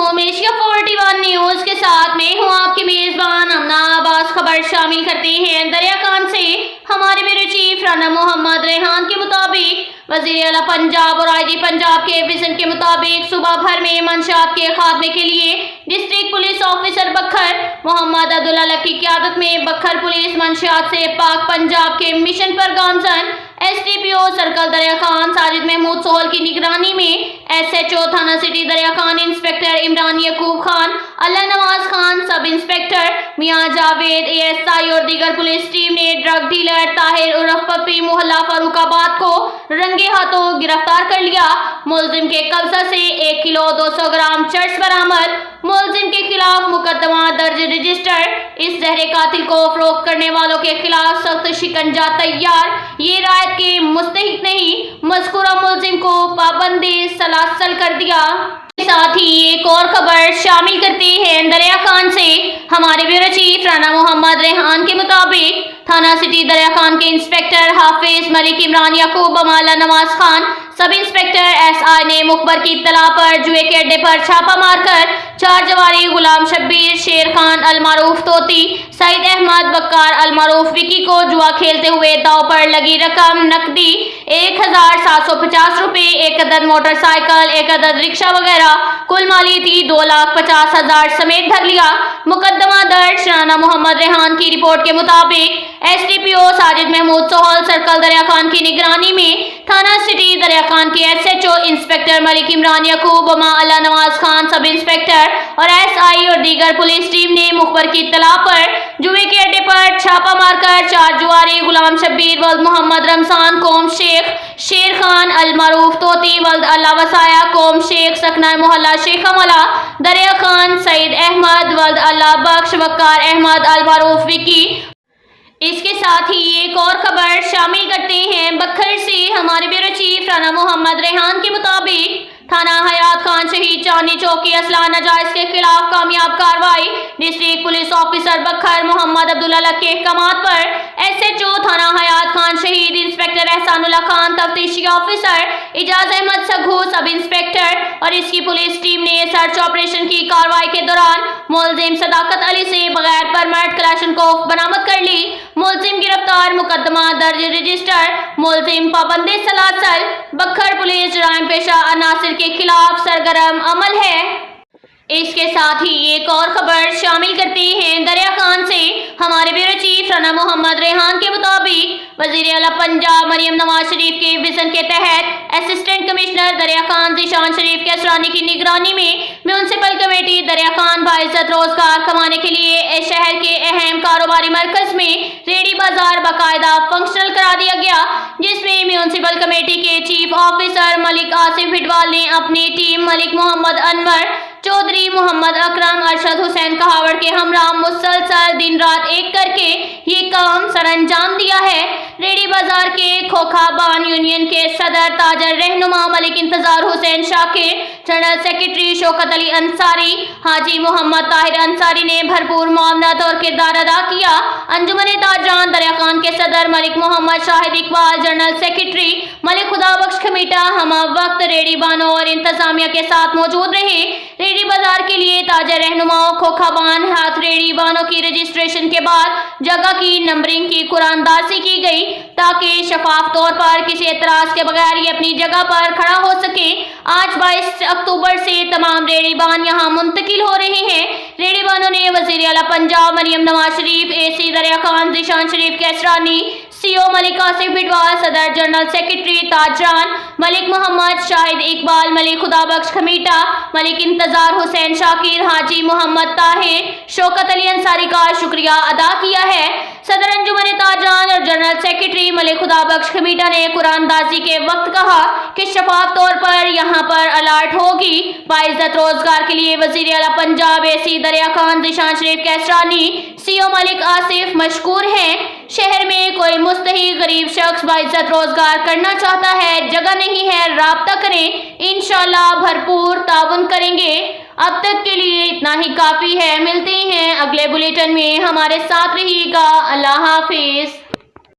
अलैकुम। Asia 41 news के साथ मैं हूं आपकी मेजबान अमना अब्बास। खबर शामिल करते हैं दरिया खान से। हमारे ब्यूरो चीफ राना मोहम्मद रेहान के मुताबिक वजीर आला पंजाब और आईजी पंजाब के विजन के मुताबिक सूबा भर में मंशात के खात्मे के लिए डिस्ट्रिक्ट पुलिस ऑफिसर बखर मोहम्मद अब्दुल्ला लक की क़यादत में बखर पुलिस मंशियात से पाक पंजाब के मिशन पर गामजन SDPO सर्कल दरिया खान साजिद महमूद सोहल की निगरानी में SHO थाना सिटी दरिया खान इंस्पेक्टर इमरान यकूब खान, अल्लाह नवाज खान, सब इंस्पेक्टर मियां जावेद ASI और दीगर पुलिस टीम ने ड्रग डीलर ताहिर उर्फ पप्पी मोहल्ला फरूखाबाद को रंगे हाथों गिरफ्तार कर लिया। मुलजिम के कब्जा से 1 किलो 200 ग्राम चर्स बरामद। मुलजिम के खिलाफ मुकदमा दर्ज रजिस्टर। इस जहरे कातिल को फरोख्त करने वालों के खिलाफ सख्त शिकंजा तैयार। ये रायत के मुस्तहिक नहीं, मज़कूरा मुलजिम को पाबंदी सलासल कर दिया। साथ ही एक और खबर शामिल करते हैं दरिया खान से। हमारे ब्यूरो चीफ राना मोहम्मद रेहान के मुताबिक थाना सिटी दरिया खान के inspector Hafiz Malik Imran Yaqub Allah Nawaz Khan, sub inspector SI ने मुखबर की इत्तला पर जुए के अड्डे पर छापा मारकर 4 जवारी गुलाम शब्बीर, शेर खान अलमारूफ तोती, सईद अहमद बक्कार अलमारूफ विकी को जुआ खेलते हुए दाव पर लगी रकम नकदी 1750 रुपए, 1 अदद मोटरसाइकिल, 1 अदद रिक्शा वगैरह कुल माली थी 2,50,000 समेत धर लिया। मुकदमा दर्ज। राना मोहम्मद रेहान की रिपोर्ट के मुताबिक SDPO साजिद महमूद सोहल सर्कल दरिया खान की निगरानी में थाना सिटी दरिया खान के SHO inspector Malik Imran Yaqub Allah Nawaz Khan, sub inspector और SI और दीगर पुलिस टीम ने मुखबर की इत्तला पर जुए के अड्डे पर छापा मारकर 4 जुआरी गुलाम शब्बीर वल्द मोहम्मद रमजान कौम शेख, शेर खान अलमारूफ तोती वल्द अल्लाह वसाया कौम शेख सकना मोहल्ला शेखमला दरिया खान, सईद अहमद वल्द अल्लाह बख्श वक्कार अहमद अलमारूफ विकी। इसके साथ ही एक और खबर शामिल करते हैं बखर से। हमारे ब्यूरो चीफ राना मोहम्मद रेहान के मुताबिक थाना हयात खान शहीद चांदनी चौक की असला नाजायज के खिलाफ कामयाब कार्रवाई। डिस्ट्रिक्ट पुलिस ऑफिसर बखर मोहम्मद अब्दुल्ला लक के अहकामात पर SHO थाना हयात खान शहीद इंस्पेक्टर एहसानुल्लाह खान, तफ्तीशी officer Ijaz Ahmed Saghu, sub inspector और इसकी पुलिस टीम ने सर्च ऑपरेशन की कार्रवाई के दौरान मुलजिम सदाकत अली से बगैर परमिट कलाशनकोफ बरामद कर ली। मुलजिम गिरफ्तार। मुकदमा दर्ज रजिस्टर। मुलजिम पाबंदी सलासल। बखर पुलिस जराइम पेशा अनासिर के खिलाफ सरगर्म अमल है। इसके साथ ही एक और खबर शामिल करते हैं दरिया खान से। हमारे ब्यूरो चीफ राना मोहम्मद रेहान के मुताबिक वजीर आला पंजाब मरियम नवाज शरीफ के विजन के तहत असिस्टेंट कमिश्नर दरिया खान ज़ीशान शरीफ के असरानी की निगरानी में म्यूनसिपल कमेटी दरिया खान बाइज्जत रोजगार कमाने के लिए शहर के अहम कारोबारी मरकज में रेडी बाजार बाकायदा फंक्शनल करा दिया गया, जिसमें म्यूनसिपल कमेटी के चीफ ऑफिसर मलिक आसिफ हिटवाल ने अपनी टीम मलिक मोहम्मद अनवर चौधरी, मोहम्मद अकरम, अरशद हुसैन कहावड़ के हमरा मुसलसल दिन रात एक करके ये काम सरअंजाम दिया है। रेडी बाजार के खोखाबान यूनियन के सदर ताजर रहनुमा मलिक इंतजार हुसैन शाकिर, जनरल सेक्रेटरी शौकत अली अंसारी, हाजी मोहम्मद ताहिर अंसारी ने भरपूर मामलात और किरदार अदा किया। अंजुमन ताजरान दरिया खान के सदर मलिक मोहम्मद शाहिद इकबाल, जनरल सेक्रेटरी मलिक खुदाबख्श खमीटा हमा वक्त रेडी बानों और इंतजामिया के साथ मौजूद रहे। रेडी बाजार के लिए ताजर रहनुमाओं खोखाबान हाथ रेडी बानों की रजिस्ट्रेशन के बाद जगह की नंबरिंग की कुरानदासी की गई ताकि शफाफ तौर पर किसी एतराज के बगैर ये अपनी जगह पर खड़ा हो सके। आज 22 अक्टूबर से तमाम रेडी बान यहाँ मुंतकिल हो रहे हैं। रेडी बानों ने वजीर आला पंजाब मरियम नवाज शरीफ, AC दरिया खान ज़ीशान शरीफ के असरानी, CO मलिक आसिफ हिटवाल, सदर जनरल सेक्रेटरी ताजरान मलिक मोहम्मद शाहिद इकबाल, मलिक खुदाबख्श खमीटा, मलिक इंतजार हुसैन शाकिर, हाजी मोहम्मद ताहिर, शौकत अली अंसारी का शुक्रिया अदा किया है। सदर अंजुमन ताजरान और जनरल सेक्रेटरी मलिक खुदाबख्श खमीटा ने कुरानदाजी के वक्त कहा कि शफाफ तौर पर यहाँ पर अलर्ट होगी। बाइज्जत रोजगार के लिए वजीर आला पंजाब AC दरिया खान ज़ीशान शरीफ के असरानी, CO मलिक आसिफ मशकूर हैं। शहर में कोई मुस्तहिक गरीब शख्स बाइज्जत रोजगार करना चाहता है, जगह नहीं है, राब्ता करें, इंशाल्लाह भरपूर ताउन करेंगे। अब तक के लिए इतना ही काफ़ी है। मिलते हैं अगले बुलेटिन में, हमारे साथ रहिएगा। अल्लाह हाफिज।